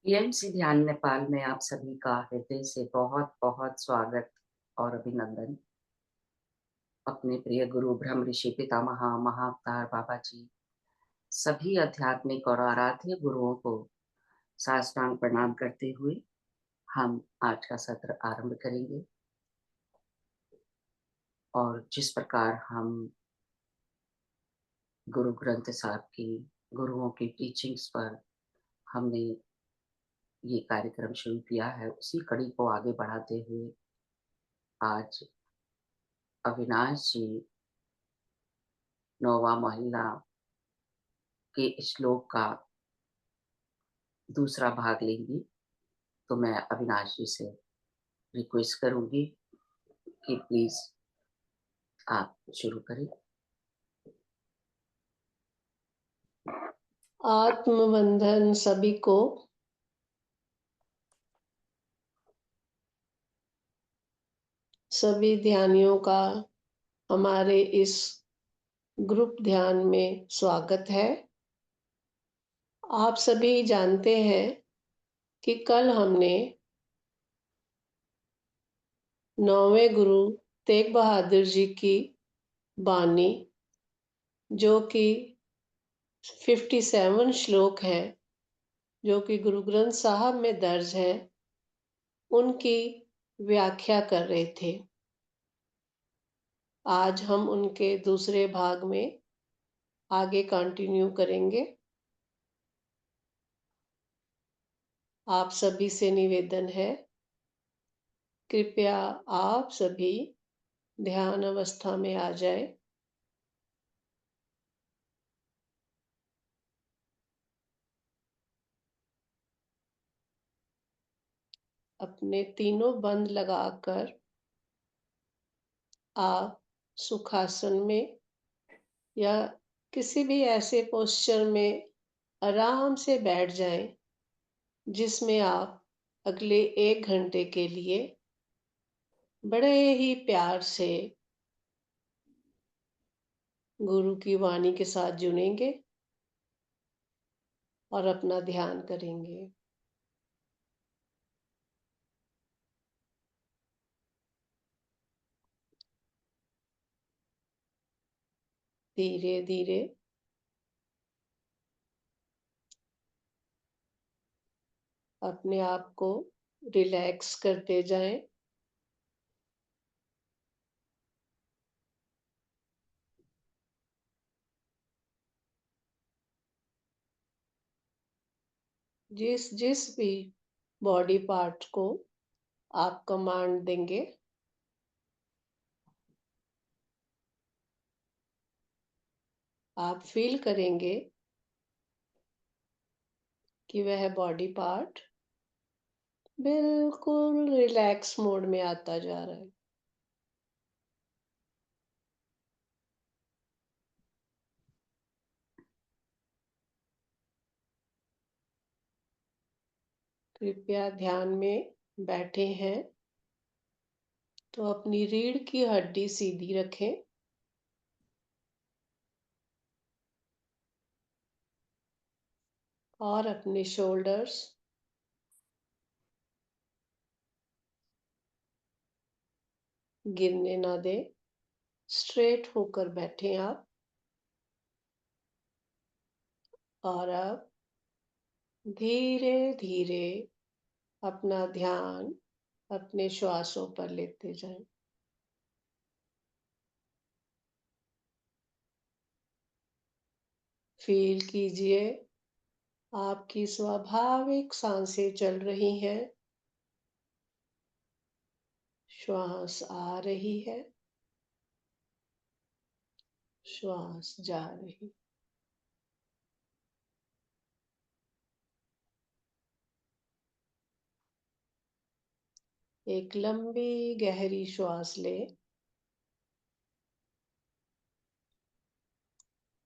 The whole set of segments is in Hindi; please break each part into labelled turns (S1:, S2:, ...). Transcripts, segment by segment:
S1: पीएमसी ध्यान नेपाल में आप सभी का हृदय से बहुत बहुत स्वागत और अभिनंदन। अपने प्रिय गुरु ब्रह्म ऋषि पितामह महाअवतार बाबा जी सभी आध्यात्मिक और आराध्य गुरुओं को साष्टांग प्रणाम करते हुए हम आज का सत्र आरंभ करेंगे। और जिस प्रकार हम गुरु ग्रंथ साहब की गुरुओं की टीचिंग्स पर हमने ये कार्यक्रम शुरू किया है, उसी कड़ी को आगे बढ़ाते हुए आज अविनाश जी नौवा महिला के श्लोक का दूसरा भाग लेंगी। तो मैं अविनाश जी से रिक्वेस्ट करूंगी कि प्लीज आप शुरू करें।
S2: आत्मबंधन सभी को। सभी ध्यानियों का हमारे इस ग्रुप ध्यान में स्वागत है। आप सभी जानते हैं कि कल हमने 9वें गुरु तेग बहादुर जी की बानी, जो कि 57 श्लोक है, जो कि गुरु ग्रंथ साहब में दर्ज है, उनकी व्याख्या कर रहे थे। आज हम उनके दूसरे भाग में आगे कंटिन्यू करेंगे। आप सभी से निवेदन है, कृपया आप सभी ध्यान अवस्था में आ जाए। अपने तीनों बंद लगाकर आप सुखासन में या किसी भी ऐसे पोस्चर में आराम से बैठ जाएं, जिसमें आप अगले 1 घंटे के लिए बड़े ही प्यार से गुरु की वाणी के साथ जुड़ेंगे और अपना ध्यान करेंगे। धीरे धीरे अपने आप को रिलैक्स करते जाएं। जिस जिस भी बॉडी पार्ट को आप कमांड देंगे, आप फील करेंगे कि वह बॉडी पार्ट बिल्कुल रिलैक्स मोड में आता जा रहा है। कृपया ध्यान में बैठे हैं तो अपनी रीढ़ की हड्डी सीधी रखें और अपने शोल्डर्स गिरने ना दें। स्ट्रेट होकर बैठें आप। और अब धीरे धीरे अपना ध्यान अपने श्वासों पर लेते जाएं। फील कीजिए आपकी स्वाभाविक सांसें चल रही हैं, श्वास आ रही है, श्वास जा रही। एक लंबी गहरी श्वास लें।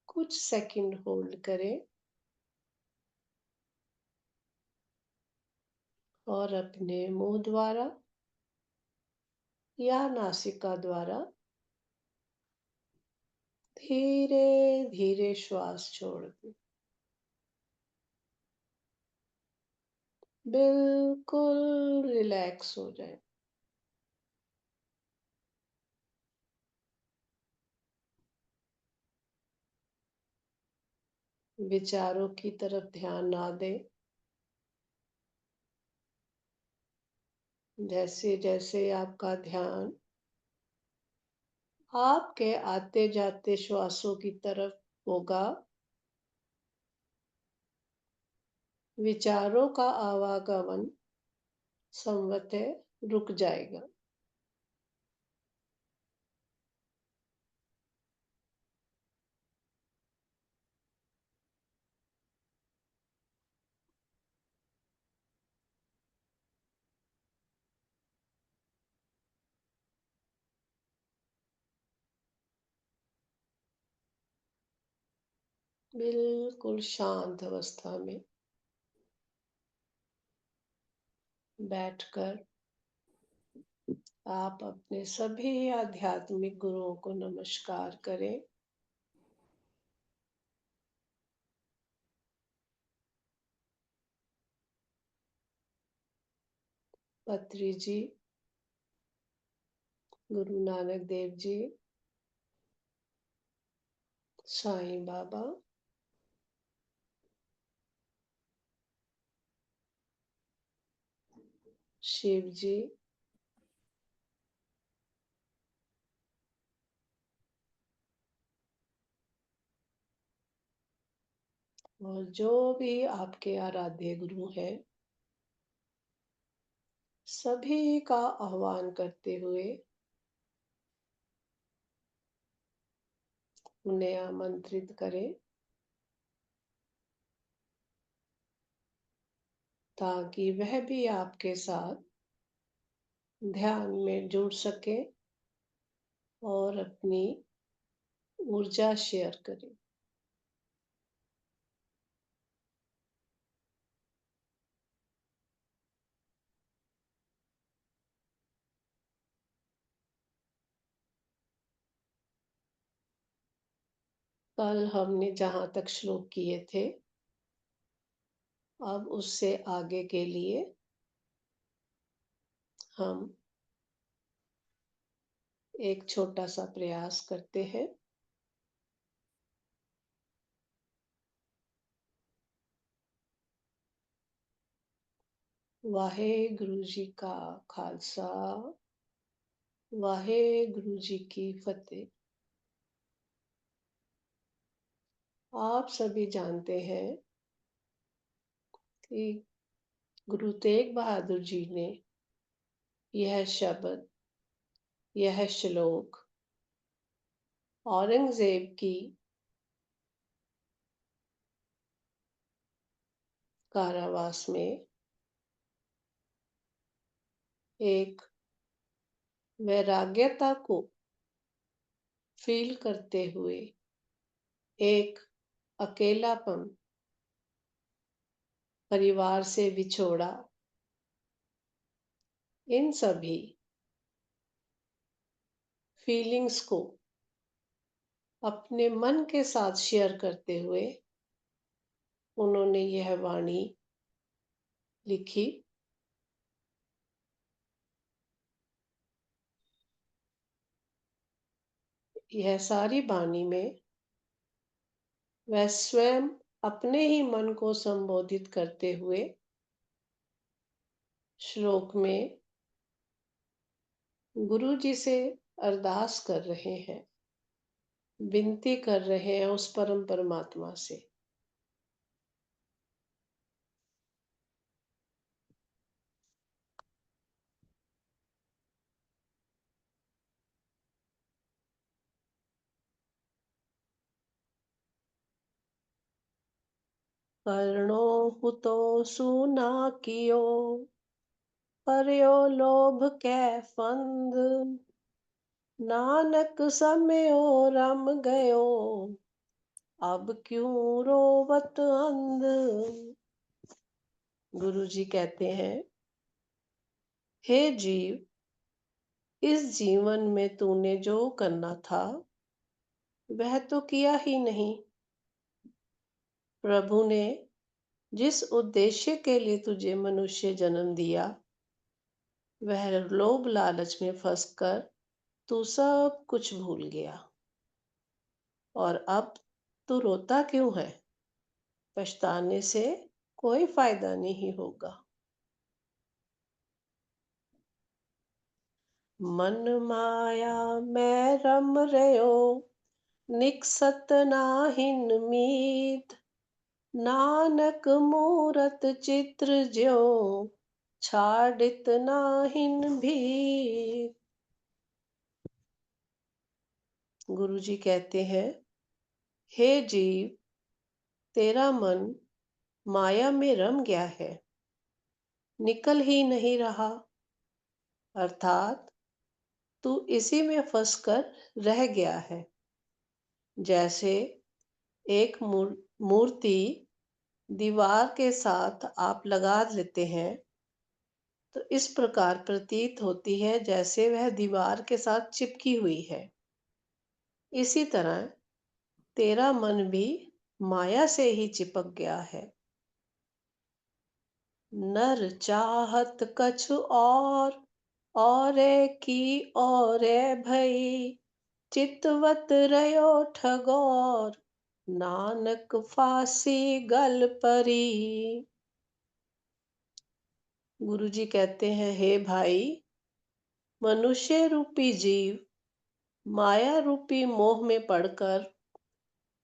S2: कुछ सेकंड होल्ड करें और अपने मुंह द्वारा या नासिका द्वारा धीरे धीरे श्वास छोड़ दें। बिल्कुल रिलैक्स हो जाएं। विचारों की तरफ ध्यान ना दें। जैसे जैसे आपका ध्यान आपके आते जाते श्वासों की तरफ होगा, विचारों का आवागमन संभवतः रुक जाएगा। बिल्कुल शांत अवस्था में बैठकर आप अपने सभी आध्यात्मिक गुरुओं को नमस्कार करें। पत्री जी, गुरु नानक देव जी, साईं बाबा, शिव जी, और जो भी आपके आराध्य गुरु हैं, सभी का आह्वान करते हुए उन्हें आमंत्रित करें ताकि वह भी आपके साथ ध्यान में जुड़ सके और अपनी ऊर्जा शेयर करें। कल हमने जहाँ तक श्लोक किए थे, अब उससे आगे के लिए हम एक छोटा सा प्रयास करते हैं। वाहे गुरु जी का खालसा, वाहे गुरु जी की फतेह। आप सभी जानते हैं कि गुरु तेग बहादुर जी ने यह शब्द, यह श्लोक औरंगजेब की कारावास में एक वैराग्यता को फील करते हुए, एक अकेलापन, परिवार से बिछोड़ा, इन सभी फीलिंग्स को अपने मन के साथ शेयर करते हुए उन्होंने यह वाणी लिखी। यह सारी वाणी में वह स्वयं अपने ही मन को संबोधित करते हुए श्लोक में गुरु जी से अरदास कर रहे हैं, विनती कर रहे हैं उस परम परमात्मा से। कर्णो हुतो सूना कियो, पर्यो लोभ कै फंद, नानक समयो रम गयो, अब क्यों रोवत अंध। गुरु जी कहते हैं, हे जीव, इस जीवन में तूने जो करना था वह तो किया ही नहीं। प्रभु ने जिस उद्देश्य के लिए तुझे मनुष्य जन्म दिया, वह लोभ लालच में फंसकर तू सब कुछ भूल गया। और अब तू रोता क्यों है? पछताने से कोई फायदा नहीं होगा। मन माया मैं रम रह्यो, निकसत नाहिन मीत। नानक मूरत चित्र ज्यों, छाड़ित नाहिन भीत। गुरु जी कहते हैं, हे जीव, तेरा मन माया में रम गया है, निकल ही नहीं रहा। अर्थात तू इसी में फंसकर रह गया है। जैसे एक मूर्ति दीवार के साथ आप लगा लेते हैं, तो इस प्रकार प्रतीत होती है जैसे वह दीवार के साथ चिपकी हुई है। इसी तरह तेरा मन भी माया से ही चिपक गया है। नर चाहत कछु और की और भई। चितवत रहो ठगोर, नानक फांसी गल परी। गुरु जी कहते हैं, हे भाई, मनुष्य रूपी जीव माया रूपी मोह में पड़कर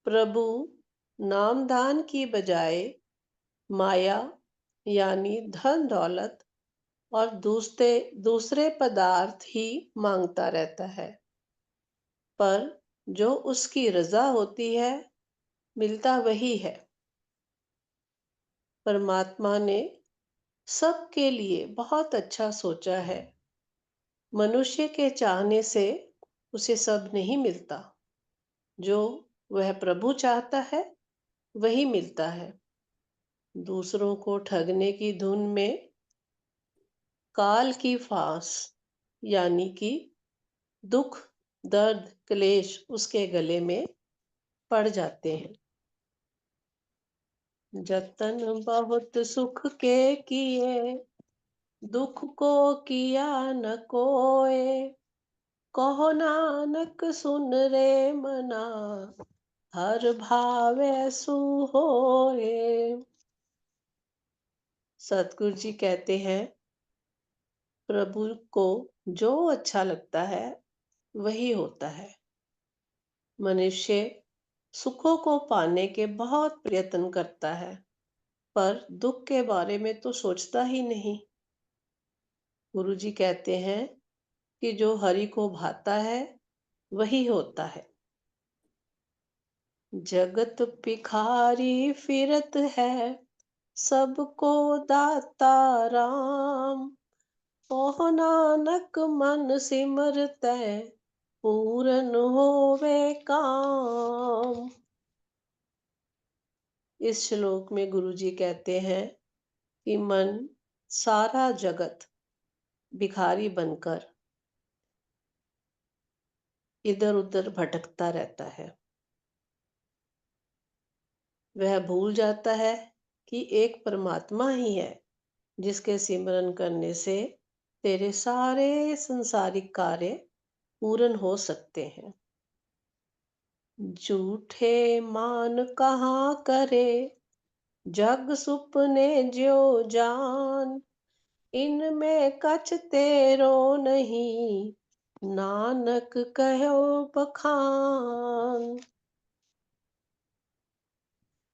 S2: प्रभु नामदान की बजाय माया यानी धन दौलत और दूसरे दूसरे पदार्थ ही मांगता रहता है। पर जो उसकी रजा होती है, मिलता वही है। परमात्मा ने सबके लिए बहुत अच्छा सोचा है। मनुष्य के चाहने से उसे सब नहीं मिलता। जो वह प्रभु चाहता है वही मिलता है। दूसरों को ठगने की धुन में काल की फांस यानी कि दुख, दर्द, क्लेश उसके गले में पड़ जाते हैं। जतन बहुत सुख के किए, दुख को किया न कोय। कहो नानक सुन रे मना, हर भावे सु होए। सतगुरु जी कहते हैं, प्रभु को जो अच्छा लगता है वही होता है। मनुष्य सुखों को पाने के बहुत प्रयत्न करता है, पर दुख के बारे में तो सोचता ही नहीं। गुरु जी कहते हैं कि जो हरि को भाता है वही होता है। जगत भिखारी फिरत है, सबको दाता राम। ओह नानक मन सिमरतै, पूरन होवे काम। इस श्लोक में गुरु जी कहते हैं कि मन सारा जगत भिखारी बनकर इधर उधर भटकता रहता है। वह भूल जाता है कि एक परमात्मा ही है जिसके सिमरन करने से तेरे सारे संसारिक कार्य पूर्ण हो सकते हैं। झूठे मान कहाँ करे, जग सुपने ज्यो जान। इनमें कछ तेरो नहीं, नानक कहो बखान।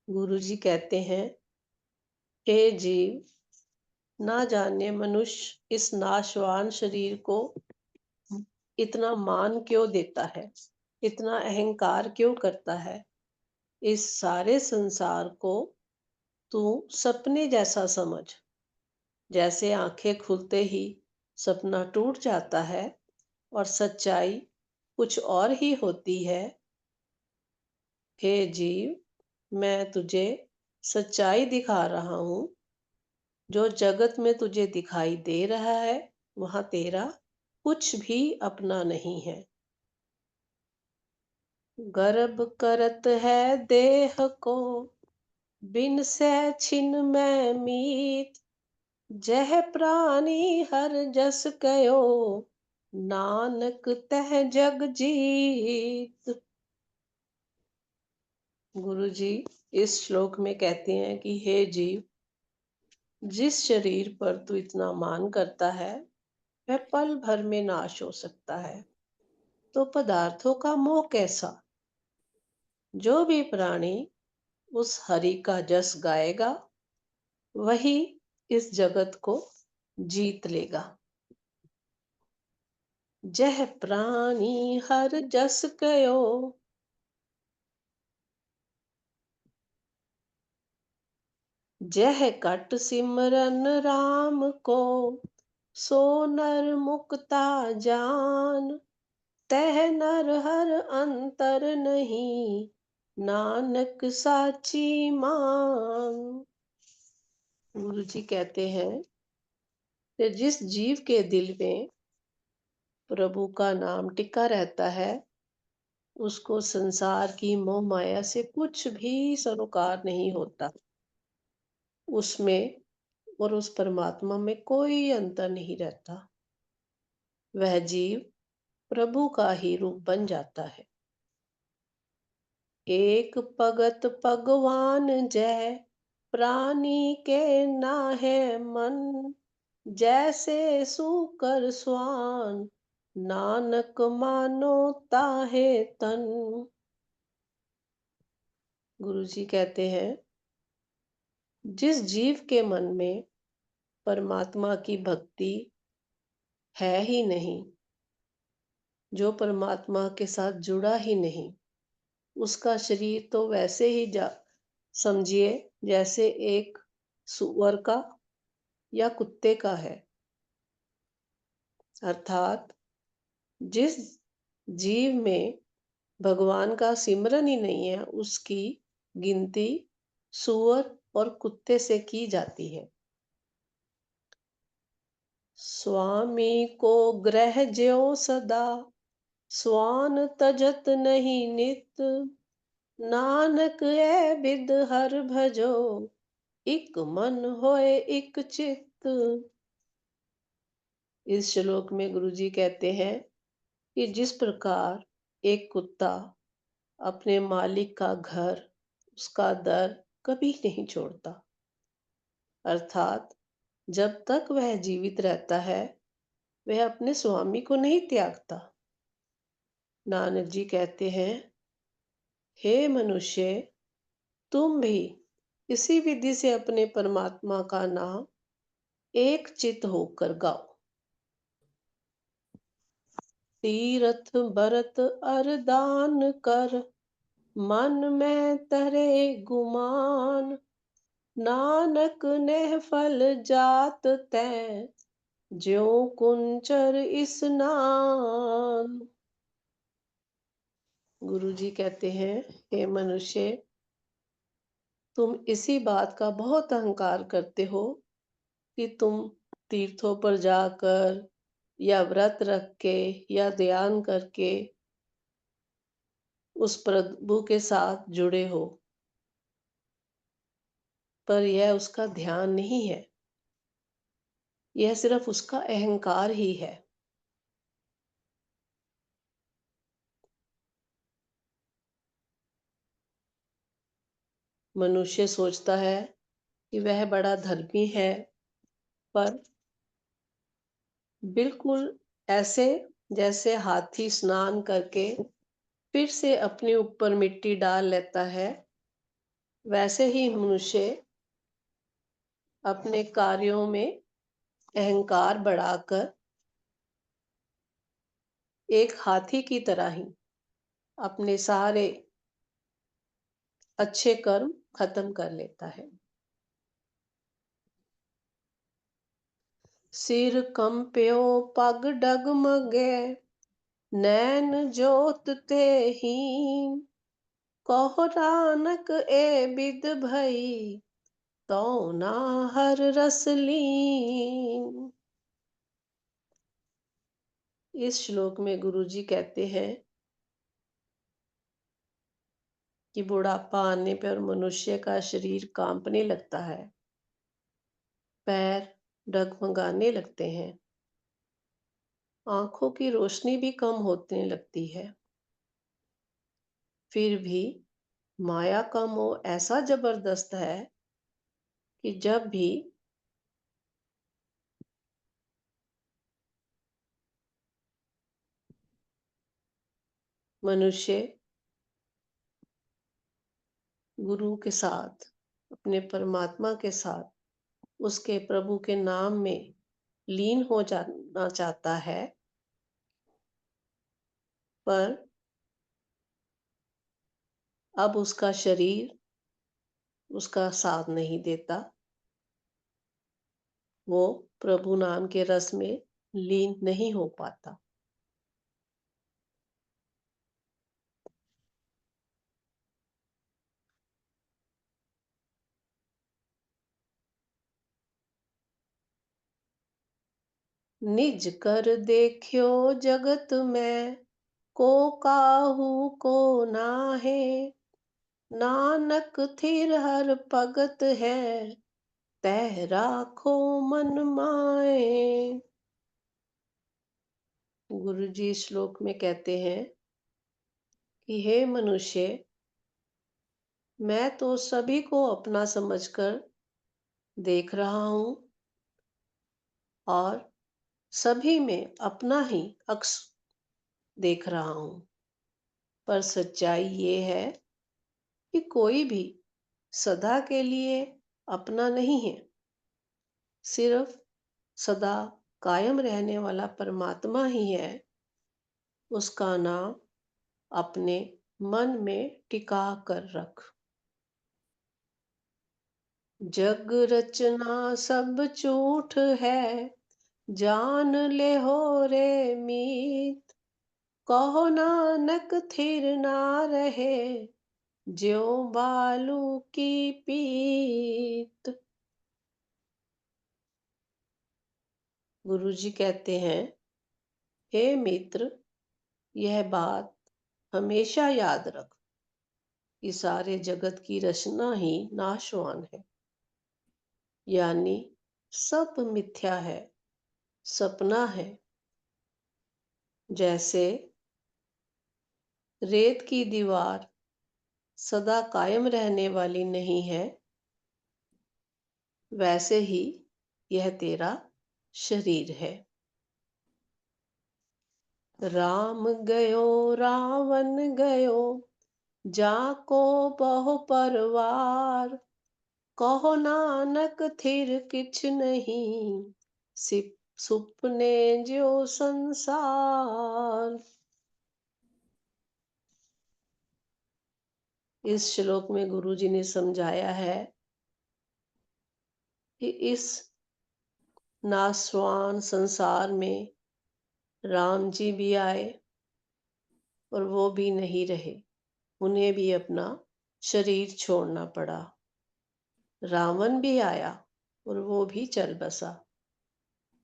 S2: गुरु जी कहते हैं, हे जीव, ना जाने मनुष्य इस नाशवान शरीर को इतना मान क्यों देता है, इतना अहंकार क्यों करता है। इस सारे संसार को तू सपने जैसा समझ। जैसे आंखें खुलते ही सपना टूट जाता है और सच्चाई कुछ और ही होती है। हे जीव, मैं तुझे सच्चाई दिखा रहा हूं। जो जगत में तुझे दिखाई दे रहा है वहां तेरा कुछ भी अपना नहीं है। गर्भ करत है देह को, बिन सै छिन मैं मीत, जह प्राणी हर जस कयो, नानक तह जग जीत। गुरु जी इस श्लोक में कहते हैं कि हे जीव, जिस शरीर पर तू इतना मान करता है वह पल भर में नाश हो सकता है, तो पदार्थों का मोह कैसा। जो भी प्राणी उस हरि का जस गाएगा वही इस जगत को जीत लेगा। जह प्राणी हर जस कयो, जह कट सिमरन राम को, सो नर मुक्ता जान। तह नर हर अंतर नहीं, नानक साची मान। गुरु जी कहते हैं कि जिस जीव के दिल में प्रभु का नाम टिका रहता है, उसको संसार की मोह माया से कुछ भी सरोकार नहीं होता। उसमें और उस परमात्मा में कोई अंतर नहीं रहता। वह जीव प्रभु का ही रूप बन जाता है। एक भगत भगवान जय, प्राणी के नाहे मन। जैसे सूकर स्वान, नानक मानो ताहे तन। गुरु जी कहते हैं जिस जीव के मन में परमात्मा की भक्ति है ही नहीं, जो परमात्मा के साथ जुड़ा ही नहीं, उसका शरीर तो वैसे ही जा समझिए जैसे एक सूअर का या कुत्ते का है। अर्थात जिस जीव में भगवान का सिमरन ही नहीं है, उसकी गिनती सूअर और कुत्ते से की जाती है। स्वामी को ग्रह ज्यो सदा, स्वान तजत नहीं नित। नानक ए बिद हर भजो, इक मन होए इक चित। इस श्लोक में गुरु जी कहते हैं कि जिस प्रकार एक कुत्ता अपने मालिक का घर, उसका दर कभी नहीं छोड़ता, अर्थात जब तक वह जीवित रहता है वह अपने स्वामी को नहीं त्यागता। नानक जी कहते हैं हे मनुष्य, तुम भी इसी विधि से अपने परमात्मा का नाम एक चित होकर गाओ। तीरथ बरत अरदान कर, मन में तरे गुमान। नानक ने फल जात तै, ज्यों कुंचर स्नान। गुरु जी कहते हैं हे मनुष्य, तुम इसी बात का बहुत अहंकार करते हो कि तुम तीर्थों पर जाकर या व्रत रख के या ध्यान करके उस प्रभु के साथ जुड़े हो, पर यह उसका ध्यान नहीं है, यह सिर्फ उसका अहंकार ही है। मनुष्य सोचता है कि वह बड़ा धर्मी है, पर बिल्कुल ऐसे जैसे हाथी स्नान करके फिर से अपने ऊपर मिट्टी डाल लेता है, वैसे ही मनुष्य अपने कार्यों में अहंकार बढ़ाकर एक हाथी की तरह ही अपने सारे अच्छे कर्म खत्म कर लेता है। सिर कंप्यो पग डगमगे, नैन जोत ते हीन। कहो नानक ए बिद भई, तो ना हर रस लीन। इस श्लोक में गुरु जी कहते हैं कि बुढ़ापा आने पर मनुष्य का शरीर कांपने लगता है, पैर डगमगाने लगते हैं, आंखों की रोशनी भी कम होने लगती है। फिर भी माया का मोह ऐसा जबरदस्त है कि जब भी मनुष्य गुरु के साथ, अपने परमात्मा के साथ, उसके प्रभु के नाम में लीन हो जाना चाहता है, पर अब उसका शरीर उसका साथ नहीं देता। वो प्रभु नाम के रस में लीन नहीं हो पाता। निज कर देखियो जगत में, को काहू को नाहे, नानक थिर हर भगत है, तह राखो मन माए। गुरु जी श्लोक में कहते हैं कि हे मनुष्य, मैं तो सभी को अपना समझकर देख रहा हूं और सभी में अपना ही अक्स देख रहा हूं। पर सच्चाई ये है कि कोई भी सदा के लिए अपना नहीं है। सिर्फ सदा कायम रहने वाला परमात्मा ही है। उसका नाम अपने मन में टिका कर रख। जग रचना सब झूठ है, जान ले हो रे मीत, कहो नानक थिर ना रहे, ज्यों बालू की पीत। गुरु जी कहते हैं, हे मित्र, यह बात हमेशा याद रख कि सारे जगत की रचना ही नाशवान है, यानी सब मिथ्या है, सपना है। जैसे रेत की दीवार सदा कायम रहने वाली नहीं है, वैसे ही यह तेरा शरीर है। राम गयो रावण गयो, जाको बहु परवार, कहो नानक थिर किछ नहीं, सिप सुपने ज्यो संसार। इस श्लोक में गुरु जी ने समझाया है कि इस नासवान संसार में राम जी भी आए और वो भी नहीं रहे। उन्हें भी अपना शरीर छोड़ना पड़ा। रावण भी आया और वो भी चल बसा।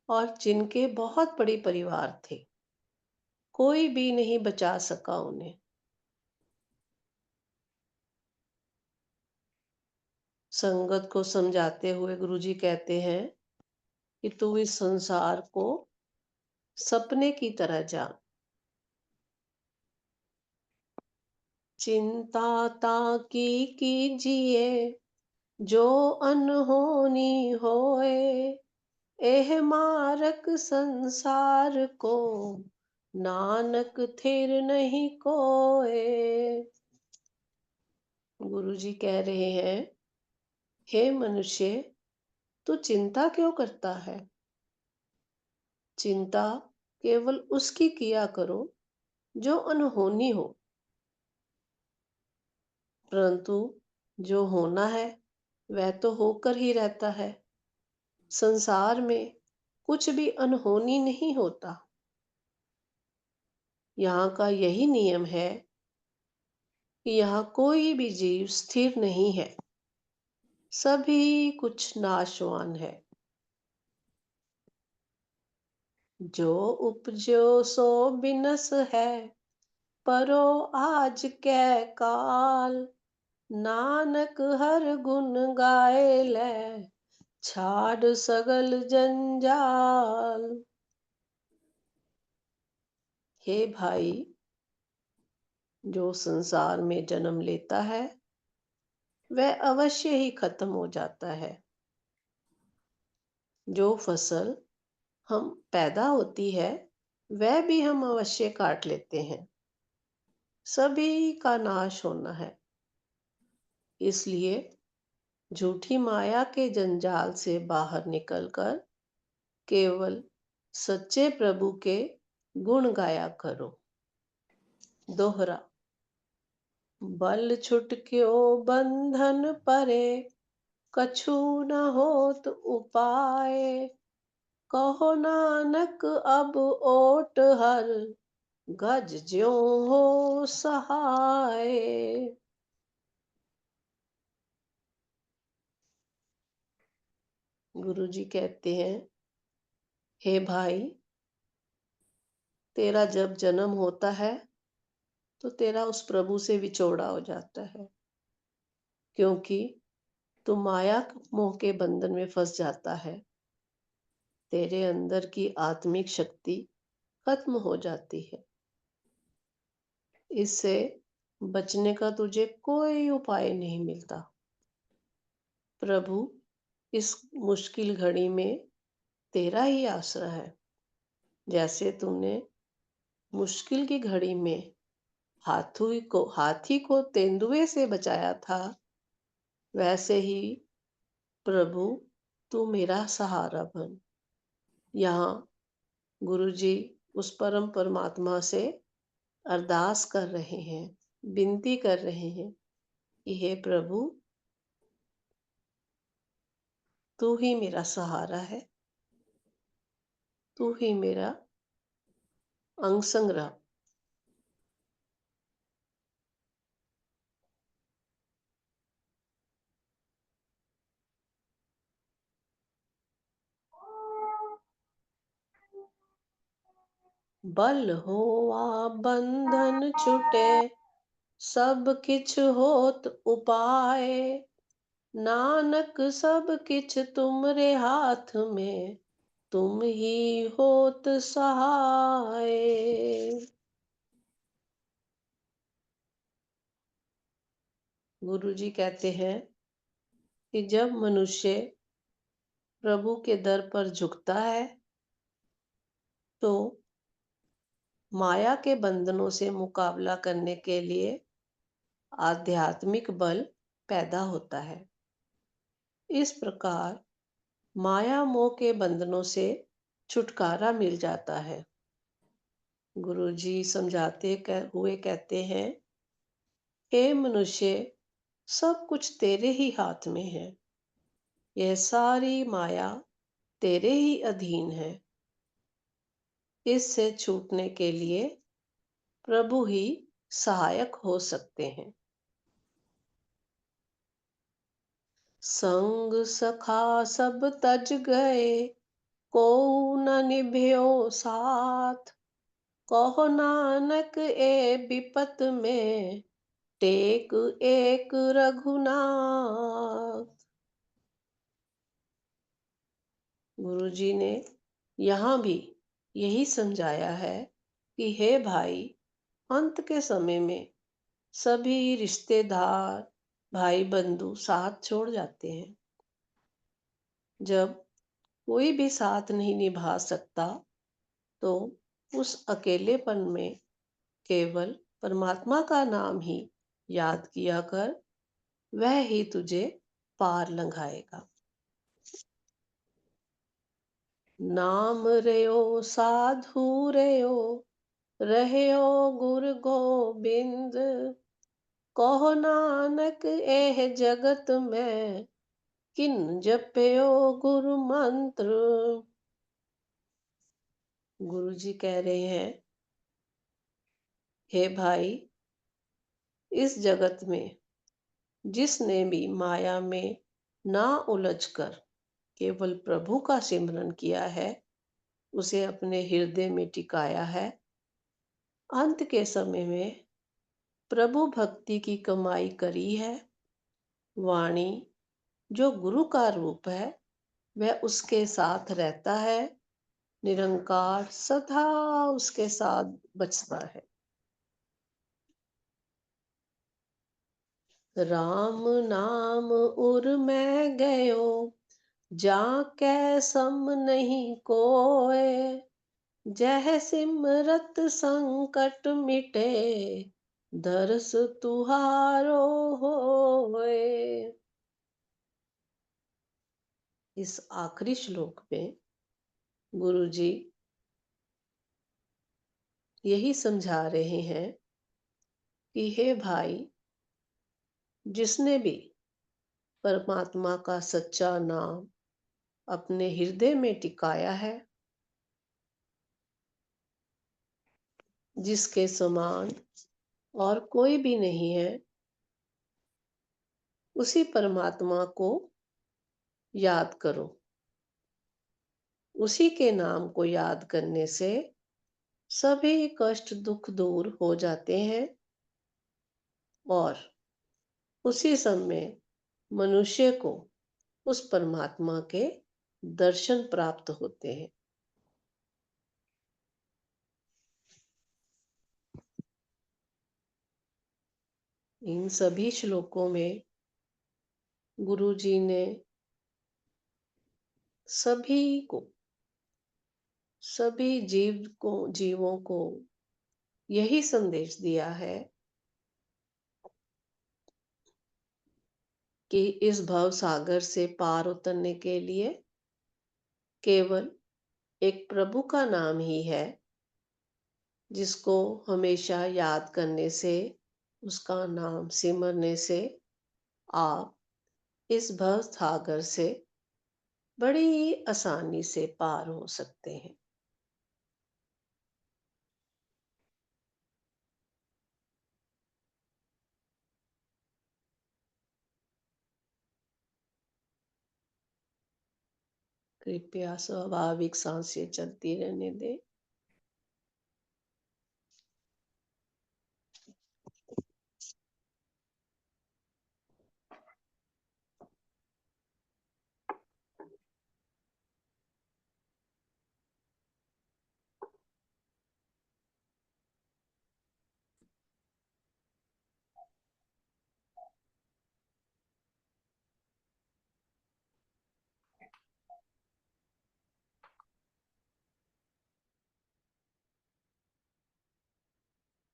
S2: और जिनके बहुत बड़े परिवार थे, कोई भी नहीं बचा सका उन्हें। संगत को समझाते हुए गुरुजी कहते हैं कि तू इस संसार को सपने की तरह जान। चिंता ताकी कीजिए, जो अनहोनी होए, एह मारक संसार को, नानक थिर नहीं कोए। गुरु जी कह रहे हैं, हे मनुष्य, तू चिंता क्यों करता है? चिंता केवल उसकी किया करो जो अनहोनी हो, परंतु जो होना है वह तो होकर ही रहता है। संसार में कुछ भी अनहोनी नहीं होता। यहाँ का यही नियम है कि यहाँ कोई भी जीव स्थिर नहीं है, सभी कुछ नाशवान है। जो उपजो सो बिनस है, परो आज कै काल, नानक हर गुण गाए लै, छाड़ सगल जंजाल। हे भाई, जो संसार में जन्म लेता है वह अवश्य ही खत्म हो जाता है। जो फसल हम पैदा होती है वह भी हम अवश्य काट लेते हैं। सभी का नाश होना है। इसलिए झूठी माया के जंजाल से बाहर निकलकर केवल सच्चे प्रभु के गुण गाया करो। दोहरा। बल छुटक्यो बंधन परे, कछु न होत उपाय। कहो नानक अब ओट हर, गज ज्यों हो सहाय। गुरु जी कहते हैं, हे भाई, तेरा जब जन्म होता है तो तेरा उस प्रभु से विछोड़ा हो जाता है, क्योंकि तू माया मोह के बंधन में फंस जाता है। तेरे अंदर की आत्मिक शक्ति खत्म हो जाती है। इससे बचने का तुझे कोई उपाय नहीं मिलता। प्रभु इस मुश्किल घड़ी में तेरा ही आसरा है। जैसे तुमने मुश्किल की घड़ी में हाथी को तेंदुए से बचाया था, वैसे ही प्रभु तू मेरा सहारा बन। यहाँ गुरुजी उस परम परमात्मा से अरदास कर रहे हैं, विनती कर रहे हैं कि हे प्रभु, तू ही मेरा सहारा है, तू ही मेरा अंग संग रह। बल होवा बंधन छुटे, सब किछ होत उपाय। नानक सब किछ तुमरे हाथ में, तुम ही होत सहाय। गुरु जी कहते हैं कि जब मनुष्य प्रभु के दर पर झुकता है तो माया के बंधनों से मुकाबला करने के लिए आध्यात्मिक बल पैदा होता है। इस प्रकार माया मोह के बंधनों से छुटकारा मिल जाता है। गुरु जी समझाते हुए कहते हैं, हे मनुष्य, सब कुछ तेरे ही हाथ में है। यह सारी माया तेरे ही अधीन है। इससे छूटने के लिए प्रभु ही सहायक हो सकते हैं। संग सखा सब तज गए, को न निभ्यो साथ। कहो नानक ए विपत में, टेक एक रघुनाथ। गुरु जी ने यहाँ भी यही समझाया है कि हे भाई, अंत के समय में सभी रिश्तेदार, भाई बंधु साथ छोड़ जाते हैं। जब कोई भी साथ नहीं निभा सकता तो उस अकेलेपन में केवल परमात्मा का नाम ही याद किया कर, वह ही तुझे पार लंघाएगा। नाम रयो साधु रयो, रहयो गुर गोबिंद। कहो नानक एह जगत में, किन जप्यो गुरु मंत्र। गुरु जी कह रहे हैं, हे भाई, इस जगत में जिसने भी माया में ना उलझकर केवल प्रभु का सिमरन किया है, उसे अपने हृदय में टिकाया है, अंत के समय में प्रभु भक्ति की कमाई करी है, वाणी जो गुरु का रूप है वह उसके साथ रहता है, निरंकार सदा उसके साथ बचता है। राम नाम उर मैं गयो, जाकै सम नहीं कोय, जह सिमरत संकट मिटे, दरस तुहारो होए। इस आखिरी श्लोक में गुरु जी यही समझा रहे हैं कि हे भाई, जिसने भी परमात्मा का सच्चा नाम अपने हृदय में टिकाया है, जिसके समान और कोई भी नहीं है, उसी परमात्मा को याद करो। उसी के नाम को याद करने से सभी कष्ट दुख दूर हो जाते हैं और उसी समय मनुष्य को उस परमात्मा के दर्शन प्राप्त होते हैं। इन सभी श्लोकों में गुरु जी ने सभी को, सभी जीवों को यही संदेश दिया है कि इस भव सागर से पार उतरने के लिए केवल एक प्रभु का नाम ही है, जिसको हमेशा याद करने से, उसका नाम सिमरने से आप इस भव सागर से बड़ी आसानी से पार हो सकते हैं। कृपया स्वाभाविक सांसें चलती रहने दें।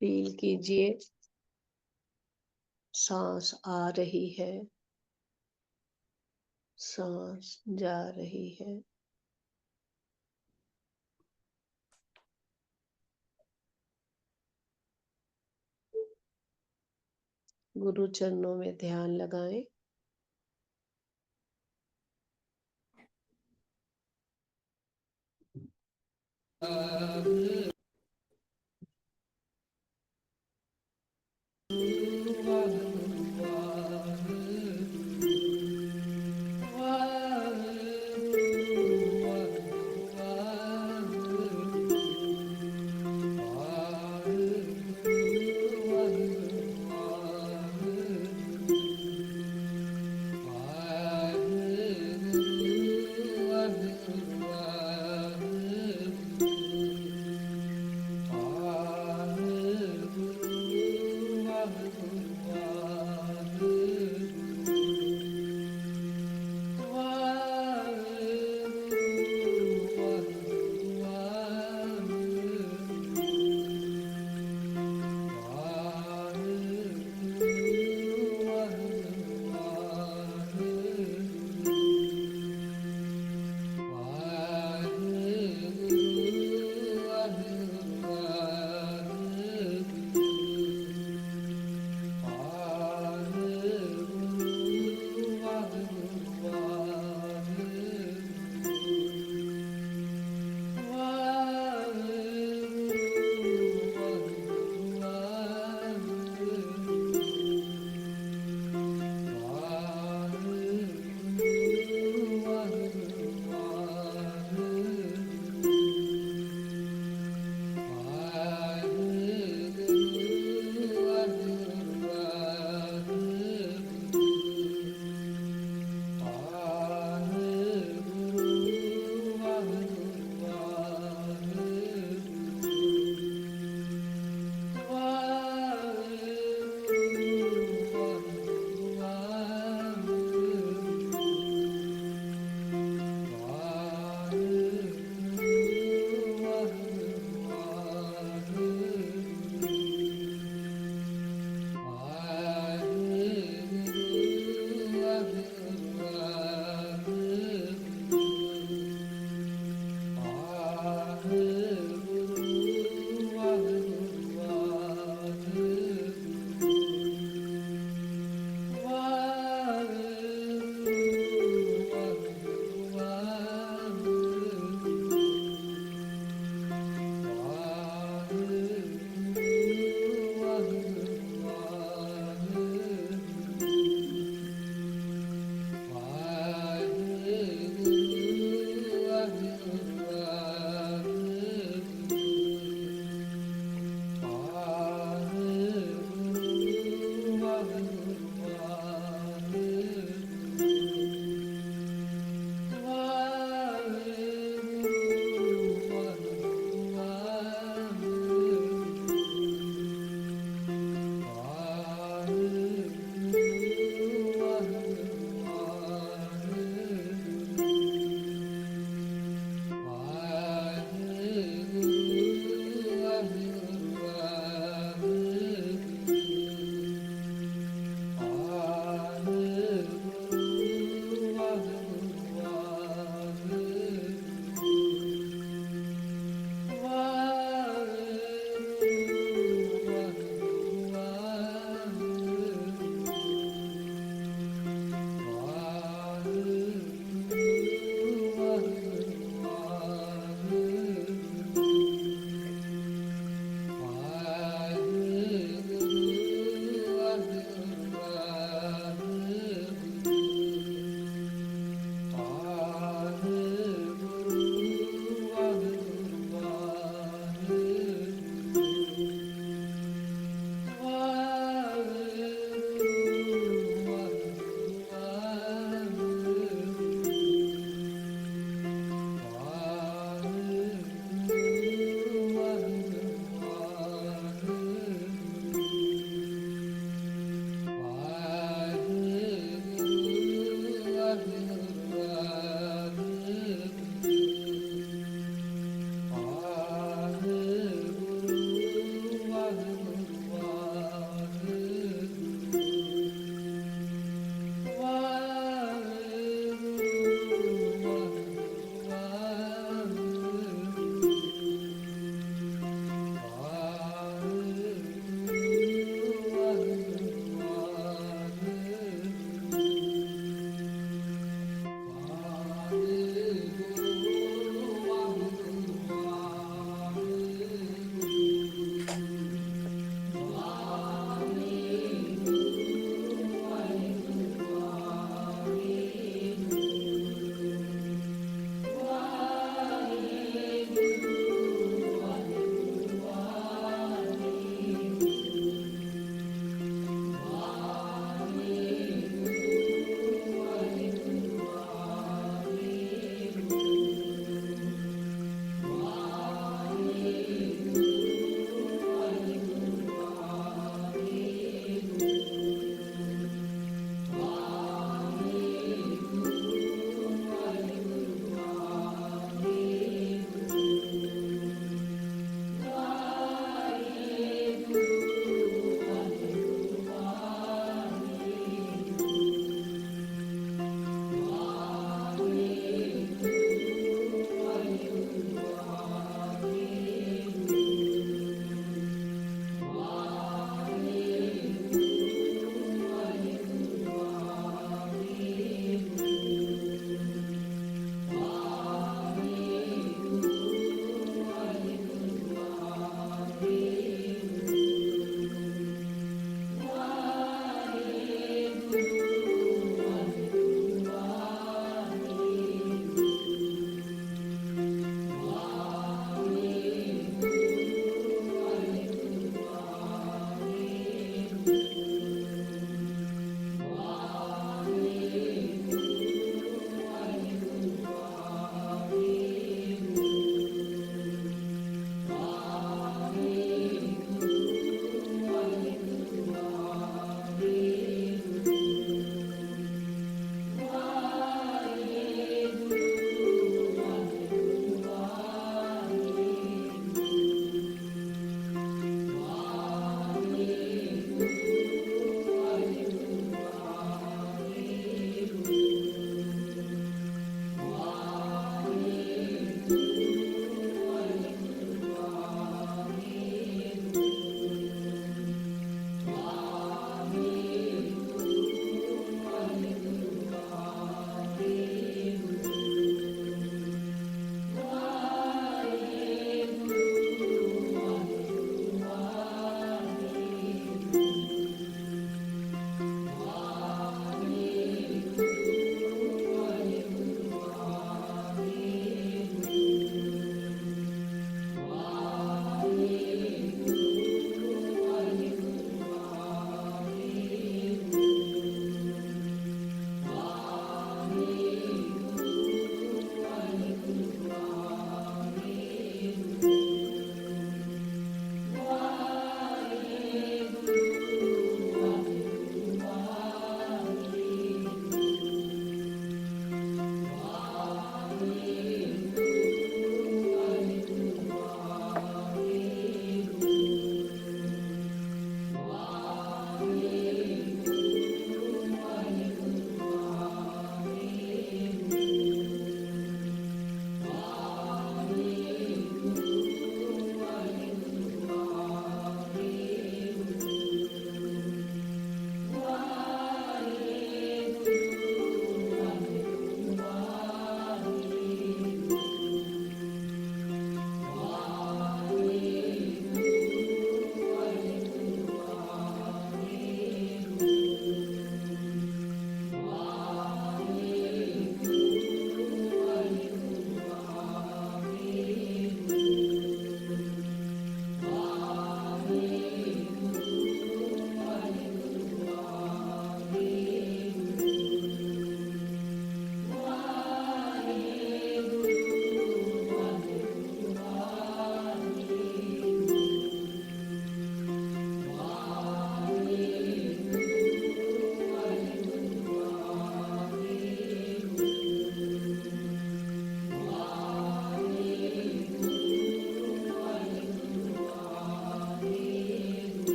S2: फील कीजिए, सांस आ रही है, सांस जा रही है। गुरु चरणों में ध्यान लगाएं।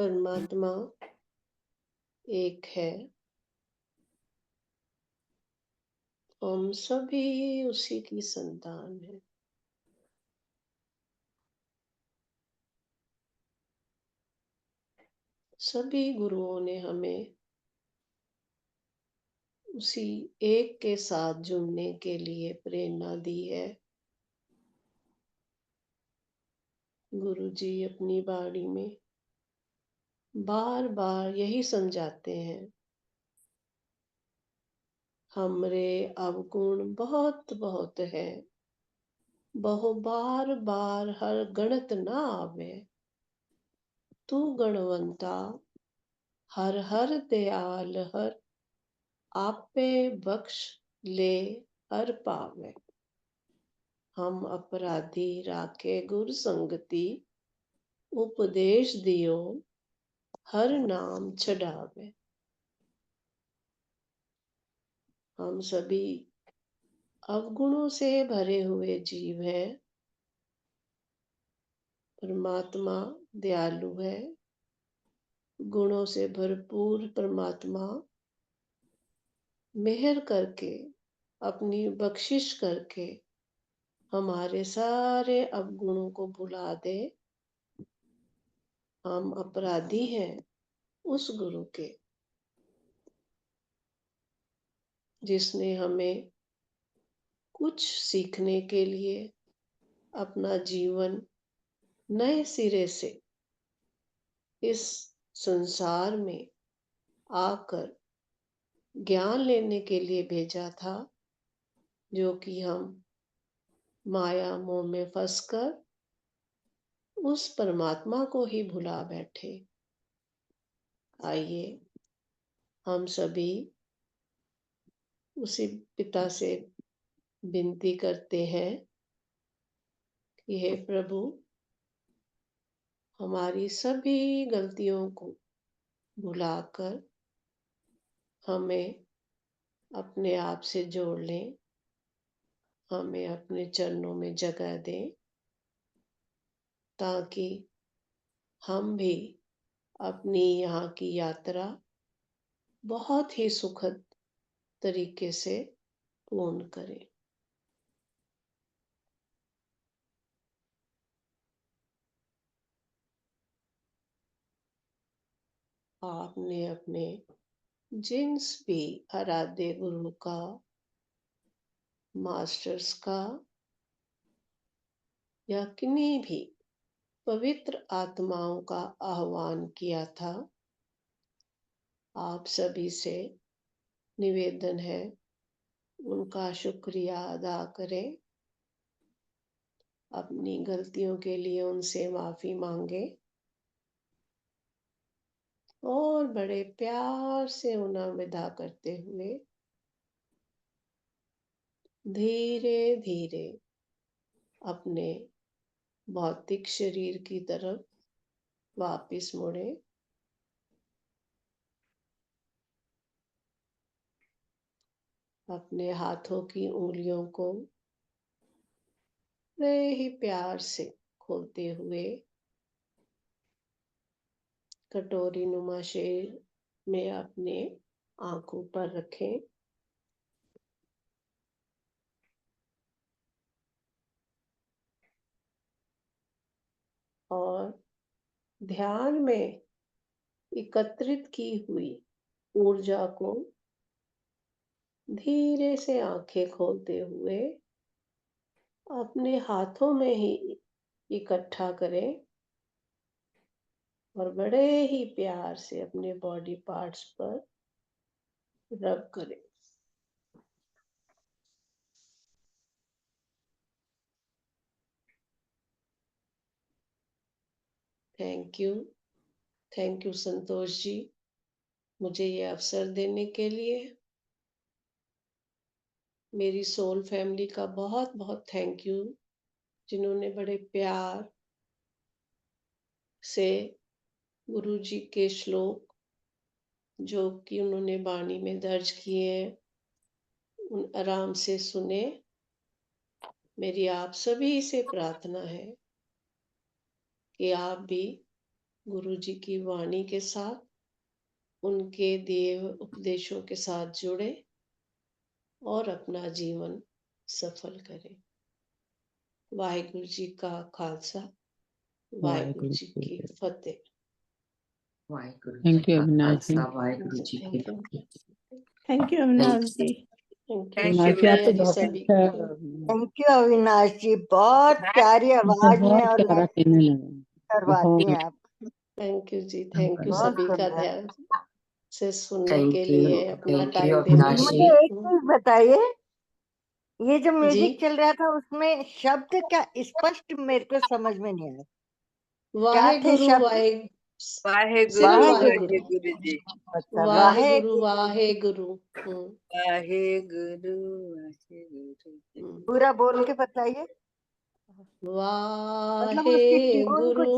S2: परमात्मा एक है। हम सभी उसी की संतान हैं। सभी गुरुओं ने हमें उसी एक के साथ जुड़ने के लिए प्रेरणा दी है। गुरु जी अपनी बाणी में बार बार यही समझाते हैं, हमरे अवगुण बहुत बहुत है, बहु बार बार हर गणत ना आवे। तू गणवंता हर हर दयाल हर, आपे बख्श ले हर पावे। हम अपराधी राखे गुर संगति, उपदेश दियो हर नाम छड़ावे। हम सभी अवगुणों से भरे हुए जीव हैं। परमात्मा दयालु है। गुणों से भरपूर परमात्मा मेहर करके, अपनी बख्शिश करके हमारे सारे अवगुणों को भुला दे। हम अपराधी हैं उस गुरु के, जिसने हमें कुछ सीखने के लिए अपना जीवन नए सिरे से इस संसार में आकर ज्ञान लेने के लिए भेजा था, जो कि हम माया मोह में फंसकर उस परमात्मा को ही भुला बैठे। आइए हम सभी उसी पिता से विनती करते हैं कि हे प्रभु, हमारी सभी गलतियों को भुलाकर हमें अपने आप से जोड़ लें, हमें अपने चरणों में जगह दें, ताकि हम भी अपनी यहाँ की यात्रा बहुत ही सुखद तरीके से पूर्ण करें। आपने अपने जिन्स भी आराध्य गुरु का, मास्टर्स का या किन्हीं भी पवित्र आत्माओं का आह्वान किया था, आप सभी से निवेदन है उनका शुक्रिया अदा करें, अपनी गलतियों के लिए उनसे माफी मांगे और बड़े प्यार से उन्हें विदा करते हुए धीरे धीरे अपने भौतिक शरीर की तरफ वापस मुड़े। अपने हाथों की उंगलियों को बड़े ही प्यार से खोलते हुए कटोरी नुमा शेप में अपने आंखों पर रखें और ध्यान में एकत्रित की हुई ऊर्जा को धीरे से आंखें खोलते हुए अपने हाथों में ही इकट्ठा करें और बड़े ही प्यार से अपने बॉडी पार्ट्स पर रब करें। थैंक यू संतोष जी, मुझे ये अवसर देने के लिए। मेरी सोल फैमिली का बहुत बहुत थैंक यू, जिन्होंने बड़े प्यार से गुरु जी के श्लोक जो कि उन्होंने वाणी में दर्ज किए हैं उन आराम से सुने। मेरी आप सभी से प्रार्थना है कि आप भी गुरु जी की वाणी के साथ, उनके दिए हुए उपदेशों के साथ जुड़े और अपना जीवन सफल करें। वाहिगुरु जी का खालसा, वाहिगुरु
S3: वाहेगुरु
S2: जी
S3: जी
S2: की फतेह।
S1: वाहिगुरु जी
S3: थैंक यू
S1: का
S3: अविनाश जी।
S1: खालसा, वाहिगुरु जी की
S2: थैंक यू।
S1: फतेह।
S4: Thank you Avinash ji.
S2: Thank you.
S4: Thank
S3: Avinash ji
S4: you.
S3: आप तो
S2: शुक्रिया जी
S3: बहुत
S2: सभी
S3: अच्छा
S2: का।
S4: थैंक यू अविनाश जी, बहुत प्यारी आवाज में
S3: बहुत
S4: और
S3: प्यारा
S4: लाइट
S3: कहने लगे।
S4: करवाती हैं
S3: बहुत
S4: आप।
S2: थैंक यू जी, थैंक यू
S4: बहुत
S2: सभी का
S4: सुंदर।
S2: ध्यान से सुनने के
S1: थैंक
S2: लिए, अपना
S1: यू
S2: टाइम देने
S1: अविनाश
S2: के
S1: जी।
S4: मुझे एक
S2: लिए।
S4: चीज बताइए, ये जो
S2: जी
S4: म्यूजिक चल रहा था उसमें शब्द क्या स्पष्ट मेरे को समझ में नहीं आया, क्या थे
S2: वाहेगुरु
S4: शब्द?
S2: सिर्फ
S4: वाहे
S2: वाहेगुरु।
S4: गुरु जी। अच्छा,
S2: वाहेगुरु वाहेगुरु।
S4: वाहेगुरु वाहेगुरु। पूरा बोल के बताइए, मतलब उसकी ट्यून
S2: वाहेगुरु
S4: कुछ